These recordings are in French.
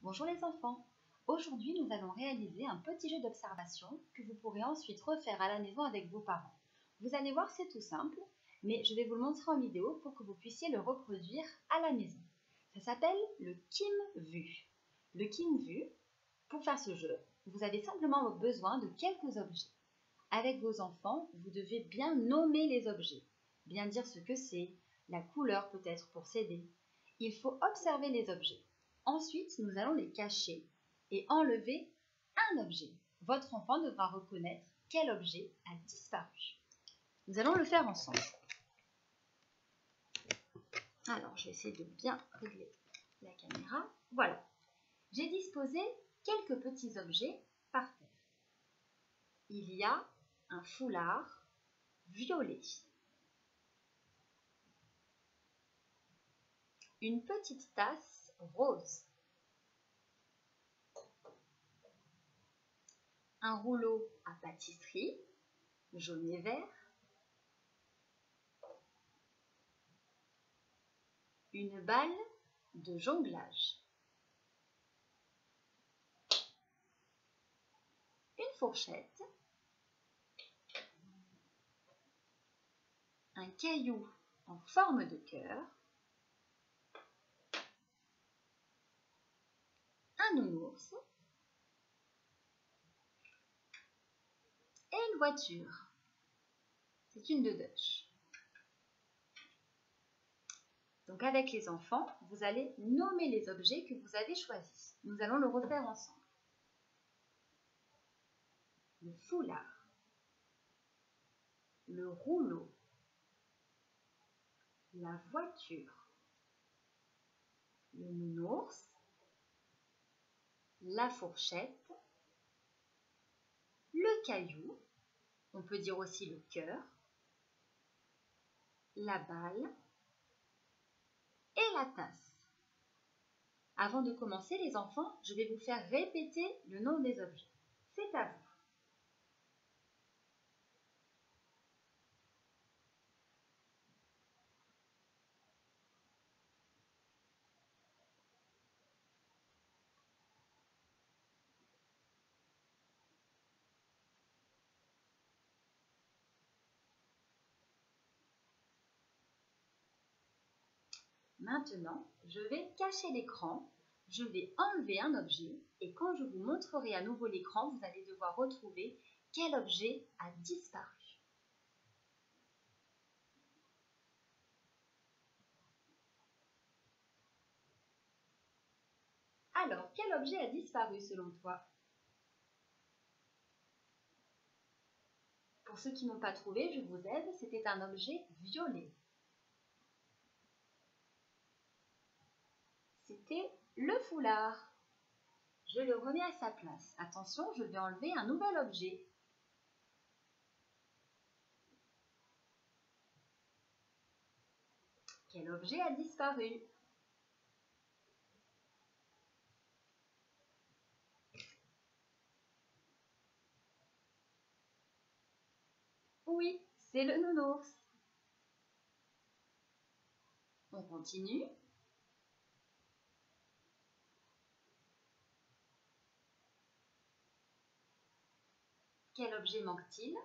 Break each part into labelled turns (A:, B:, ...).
A: Bonjour les enfants, aujourd'hui nous allons réaliser un petit jeu d'observation que vous pourrez ensuite refaire à la maison avec vos parents. Vous allez voir, c'est tout simple, mais je vais vous le montrer en vidéo pour que vous puissiez le reproduire à la maison. Ça s'appelle le Kim Vu. Le Kim Vu, pour faire ce jeu, vous avez simplement besoin de quelques objets. Avec vos enfants, vous devez bien nommer les objets, bien dire ce que c'est, la couleur peut-être pour s'aider. Il faut observer les objets. Ensuite, nous allons les cacher et enlever un objet. Votre enfant devra reconnaître quel objet a disparu. Nous allons le faire ensemble. Alors, je vais essayer de bien régler la caméra. Voilà. J'ai disposé quelques petits objets par terre. Il y a un foulard violet, une petite tasse rose, un rouleau à pâtisserie jaune et vert, une balle de jonglage, une fourchette, un caillou en forme de cœur, un nounours et une voiture. C'est une Deutsch. Donc avec les enfants, vous allez nommer les objets que vous avez choisis. Nous allons le refaire ensemble. Le foulard, le rouleau, la voiture, le nounours, la fourchette, le caillou, on peut dire aussi le cœur, la balle et la tasse. Avant de commencer les enfants, je vais vous faire répéter le nom des objets. C'est à vous. Maintenant, je vais cacher l'écran, je vais enlever un objet et quand je vous montrerai à nouveau l'écran, vous allez devoir retrouver quel objet a disparu. Alors, quel objet a disparu selon toi? Pour ceux qui n'ont pas trouvé, je vous aide, c'était un objet violet. C'était le foulard. Je le remets à sa place. Attention, je vais enlever un nouvel objet. Quel objet a disparu? Oui, c'est le nounours. On continue. Quel objet manque-t-il?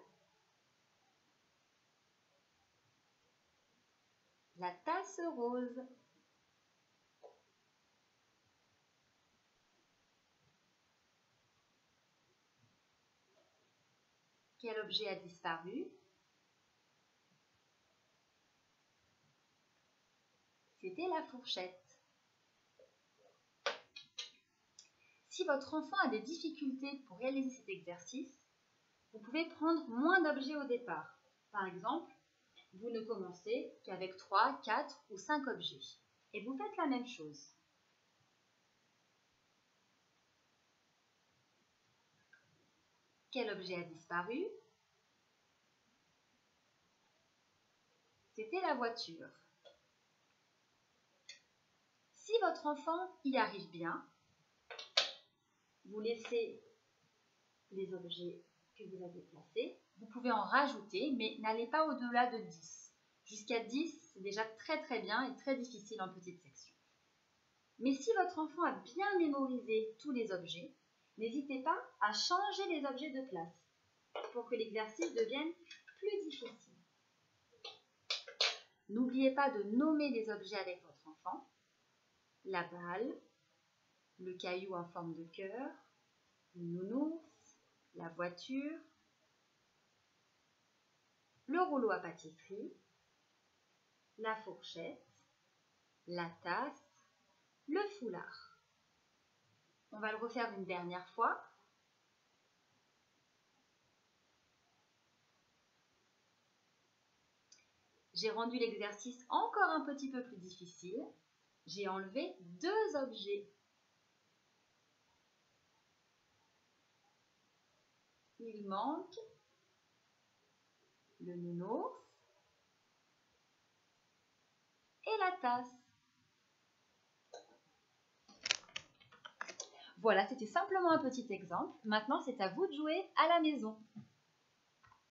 A: La tasse rose. Quel objet a disparu? C'était la fourchette. Si votre enfant a des difficultés pour réaliser cet exercice, vous pouvez prendre moins d'objets au départ. Par exemple, vous ne commencez qu'avec 3, 4 ou 5 objets. Et vous faites la même chose. Quel objet a disparu? C'était la voiture. Si votre enfant y arrive bien, vous laissez les objets que vous avez placés. Vous pouvez en rajouter, mais n'allez pas au-delà de 10. Jusqu'à 10, c'est déjà très bien et très difficile en petite section. Mais si votre enfant a bien mémorisé tous les objets, n'hésitez pas à changer les objets de place pour que l'exercice devienne plus difficile. N'oubliez pas de nommer les objets avec votre enfant. La balle, le caillou en forme de cœur, le nounours, la voiture, le rouleau à pâtisserie, la fourchette, la tasse, le foulard. On va le refaire une dernière fois. J'ai rendu l'exercice encore un petit peu plus difficile. J'ai enlevé 2 objets. Il manque le nounours et la tasse. Voilà, c'était simplement un petit exemple. Maintenant, c'est à vous de jouer à la maison.